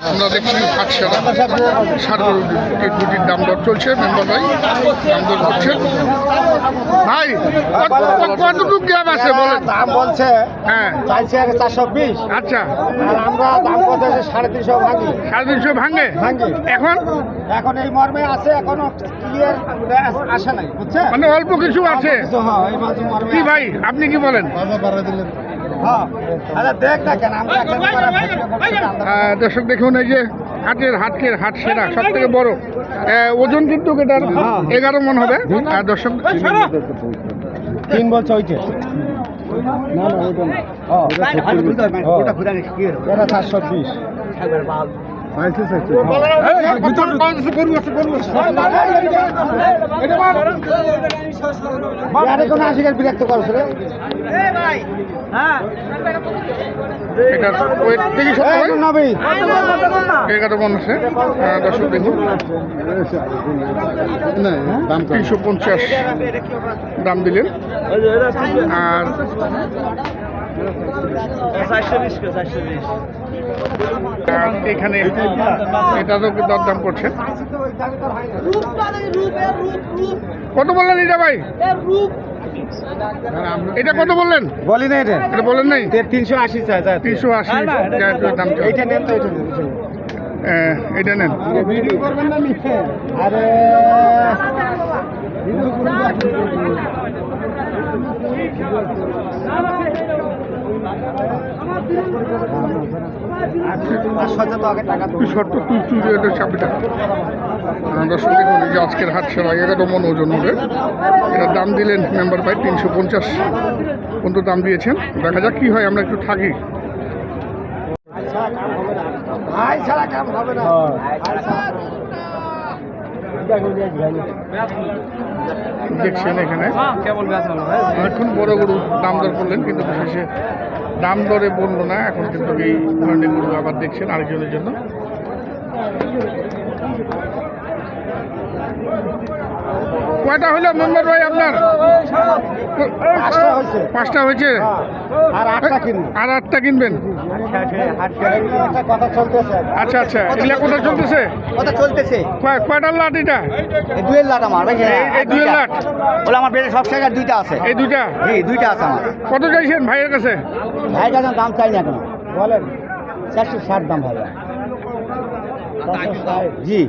আমরা দেখছি হাটসেরা ষাট দুটির দাম দর চলছে। মেম্বার ভাই দাম দর করছেন। ভাই কতটুকু গ্যাপ আছে বলেন? দাম বলছে হ্যাঁ চাইছে 420। আচ্ছা, আর আমরা দাম কত 350 ভাঙি 350 ভাঙে এখন এখন এই মর্মে আছে, এখনো ক্লিয়ার আসে নাই, বুঝছে? মানে অল্প কিছু আছে। হ্যাঁ, এই মাঝে মর্মে কি ভাই আপনি কি বলেন? হ্যাঁ, আচ্ছা দেখ না কেন আমরা এখন দর্শক দেখুন, এই যে হাট সেরা সব থেকে বড় ওজন কিন্তু এটার 11 মন হবে। দর্শক 3 বলছে ওইটা না না ওইটা না। ওটা ঘুরে নিস কি এটা 420 বিরক্ত করছে রে। এটার ওয়েট দেখি 11 মন আছে। দর্শক দেখুন 350 দাম দিলেন। আর এখানে এটারও দরদাম করছে। কত বললেন এটা ভাই? এটা কত বললেন? বলি না এটা বলেন নাই? 380 চাই 380 দাম। এইটা নেন তো এটা নেন। আরে দর্শক দেখুন, এই যে আজকের হাট সেরা 11 মন ওজন হবে। এটার দাম দিলেন মেম্বার ভাই 350 পর্যন্ত দাম দিয়েছেন। দেখা যাক কি হয়, আমরা একটু থাকি। দেখছেন এখানে এখন বড় গরু দাম দর করলেন, কিন্তু শেষে দাম দরে বললো না। এখন কিন্তু এই ধরনের গরু আবার দেখছেন আরেকজনের জন্য। কয়টা হলো মেম্বার ভাই আপনার? 5টা হয়েছে। আর 8টা কিনবেন? আচ্ছা আচ্ছা, এগুলা কোথায় চলতেছে? কয়টার লাট এটা? দুয়ের লাট আমার ভাই। এই 2 লাট বলে আমার বেড়ে সব জায়গায় 2টা আছে। এই 2টা? জি 2টা আছে আমার। কত চাইছেন ভাইয়ের কাছে? ভাইয়ের কাছে দাম চাই না কেন বলেন? 460 দাম ভাই। জি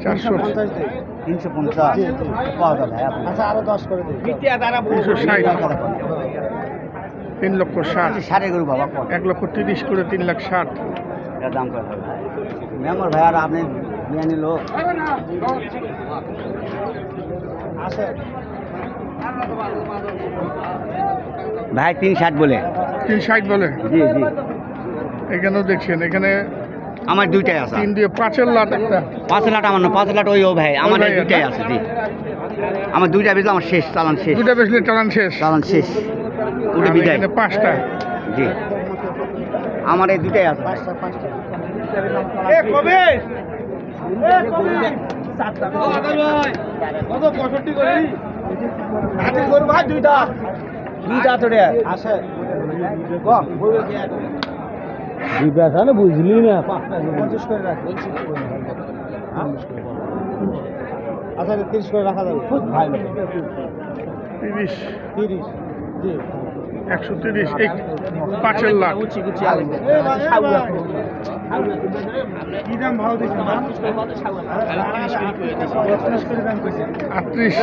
450 350 পাওয়া যাবে। আচ্ছা আরো 10 করে দিই। 360 3,60,000 সাড়ে গরু বাবা 1,30,000 করে 3,60,000 এর দাম কত মেমর ভাই? আর আপনি নিয়ে নিল আছে ভাই 360 বলে। 360 বলে? জি জি এখানেও দেখছেন, এখানে আমার 2টাই আছে। 3 দিয়ে 5 লাট একটা। 5 লাট আমার না, 5 লাট ওই ও ভাই আমার 2টাই আছে। জি আমার 2টা বেচলে আমার শেষ, চালান শেষ। 2টা বেচলে চালান শেষ? চালান শেষ, ওটা বিদায়। 5টা? জি আমার এই 2টাই আছে। বুঝলি না? আচ্ছা 30 করে রাখা যাবে। খুব ভালো। 30 জি 130 এই 5 লাখ। কি দাম ভালো দিচ্ছেন? 38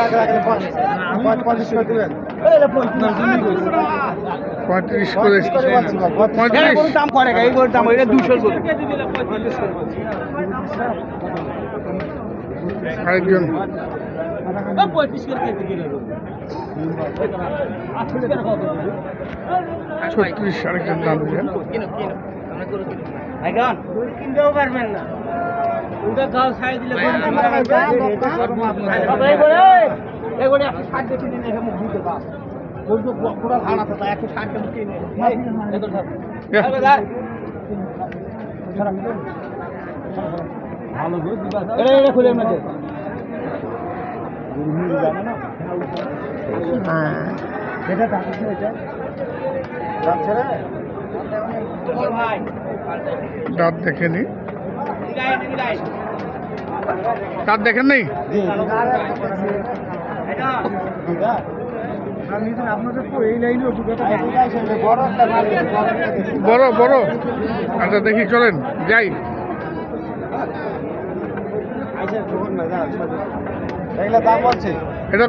35 করে দিবেন। 35 করে 35 দাম করে এই গরুর দাম এটা 200 করে। আরেকজন 36 আরেকজন দাম দিলেন। কিনতেও পারবেন না। ওটা গাও ছাই দিলে খুলে এটা দাঁত দেখেনি, দাঁত দেখেন নেই। বড় বড়, আচ্ছা দেখি চলেন যাই। দাম বলছে, এটা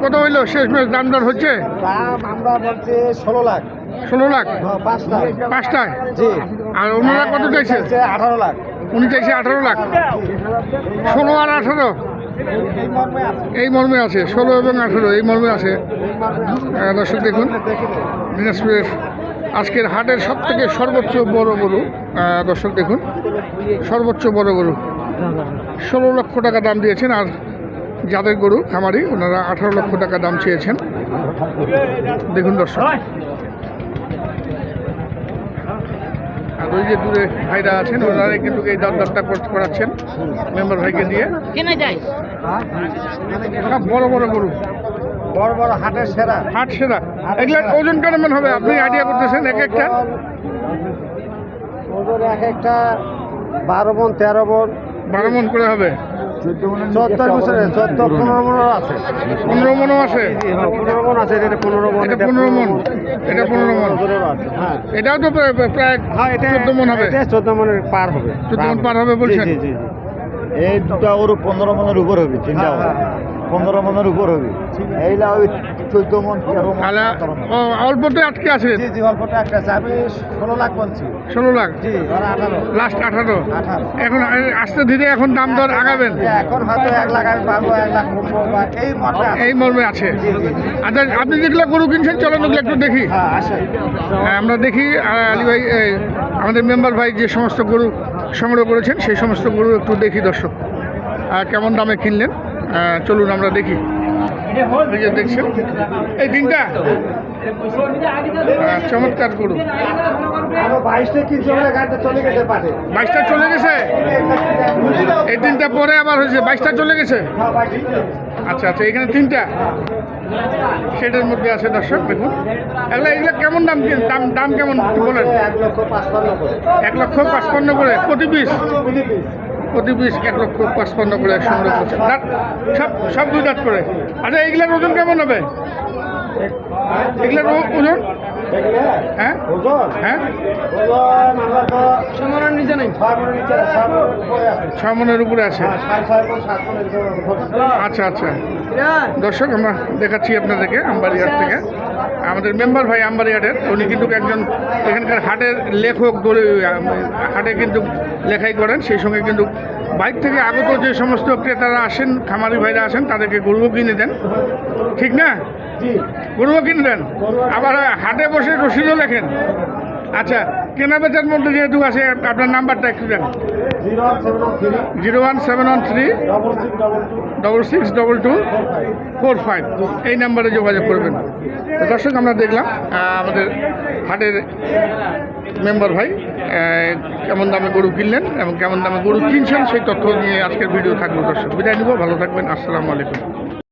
কত হইলো শেষ মেশ? দাম দর হচ্ছে দাম আমরা বলছে 16 লাখ। 16 লাখ পাঁচটায়। আর ওনারা কত চাইছে? 18 লাখ। উনি চাইছে 18 লাখ। 16 আর 18 এই মর্মে আছে, 16 এবং 18 এই মর্মে আছে। দর্শক দেখুন, দিনাজপুরের আজকের হাটের সব থেকে সর্বোচ্চ বড় গরু। দর্শক দেখুন, সর্বোচ্চ বড় গরু 16 লক্ষ টাকা দাম দিয়েছেন। আর যাদের গরু খামারি ওনারা 18 লক্ষ টাকা দাম চেয়েছেন। দেখুন দর্শক, আর ওই যে দূরে ভাইরা আছেন ওনারাই কিন্তু এই দরদারটা করাচ্ছেন মেম্বার ভাইকে দিয়ে। সব বড় বড় গরু, বড় বড় হাটের সেরা। হাট সেরা। এগুলার ওজন কেমন হবে আপনি আইডিয়া করতেছেন? এক একটা ওজন এক একটা 12 মণ 13 মণ 12 মণ করে হবে। 14 বছরে 14-15 মণ আছে। 15 মণও আছে। 15 মণ আছে, এটা 15 মণ। এটা 15 মণ, এটা 15 মণ। হ্যাঁ, এটাও তো প্রায় 14 মণ হবে। 14 মণের পার হবে। 14 মণ পার হবে বলছেন? জি জি জি। এই দুটা ওর 15 মণের উপর হবে, তিনটা 15 মণের উপর হবে। এইলা ওই 14 মণ 13 মণ। অল্পতে আটকে আছে। জি জি, অল্পটা একটা আছে। আমি 16 লাখ বলছি। 16 লাখ, জি, ওরা 18। লাস্ট 18। 18। এখন আস্তে ধীরে এখন দাম দর আগাবেন। এখন হয়তো 1 লাখ আমি পাবো, 1 লাখ কমবো বা এই মতে আছে। এই মর্মে আছে। জি জি। আচ্ছা, আপনি যেগুলো গরু কিনছেন চলেন ওগুলো একটু দেখি। হ্যাঁ, আসে। আমরা দেখি আলী ভাই, আমাদের মেম্বার ভাই যে সমস্ত গরু সংগ্রহ করেছেন সেই সমস্ত গরু একটু দেখি দর্শক, কেমন দামে কিনলেন। চলুন আমরা দেখি। এই যে দেখছেন এই তিনটা চমৎকার গরু। 22টা কিনছে, ওরা গাড়িতে চলে গেছে পাশে। 22টা চলে গেছে, এই তিনটা পরে আবার হয়েছে 22টা চলে গেছে। আচ্ছা আচ্ছা, এখানে তিনটা সেটার মধ্যে আছে দর্শক দেখুন। এগুলো কেমন দাম? দাম কেমন বলেন? 1,55,000 করে। 1,55,000 করে প্রতি পিস। প্রতি পিস 1,55,000 করে সংগ্রহ করছে। দাঁত সব দুই দাঁত করে। আচ্ছা, এইগুলোর ওজন কেমন হবে? এগুলোর ওজন? হ্যাঁ ওজন? হ্যাঁ, ওজন আমরা তো 6 মণের নিচে নেই, 6 মণের নিচে না, 6 মণের উপরে আছে। 6 মণের উপরে আছে। 6.5 মণ 7 মণের উপরে। আচ্ছা আচ্ছা, দর্শক আমরা দেখাচ্ছি আপনাদেরকে আমবাড়িহাট থেকে। আমাদের মেম্বার ভাই আমবাড়িহাটের, উনি কিন্তু একজন এখানকার হাটের লেখক, হাটে কিন্তু লেখাই করেন। সেই সঙ্গে কিন্তু বাইরে থেকে আগত যে সমস্ত ক্রেতারা আসেন, খামারি ভাইরা আসেন, তাদেরকে গরুও কিনে দেন, ঠিক না? গরুও কিনে দেন, আবার হাটে বসে রসিদও লেখেন। আচ্ছা, কেনা বেচার মধ্যে যেহেতু আছে, আপনার নাম্বারটা একটু দেন। 01713 662245 এই নাম্বারে যোগাযোগ করবেন। তো দর্শক আমরা দেখলাম আমাদের হাটের মেম্বার ভাই কেমন দামে গরু কিনলেন এবং কেমন দামে গরু কিনছেন সেই তথ্য নিয়ে আজকের ভিডিও থাকলো। দর্শক বিদায় নিব, ভালো থাকবেন, আসসালামু আলাইকুম।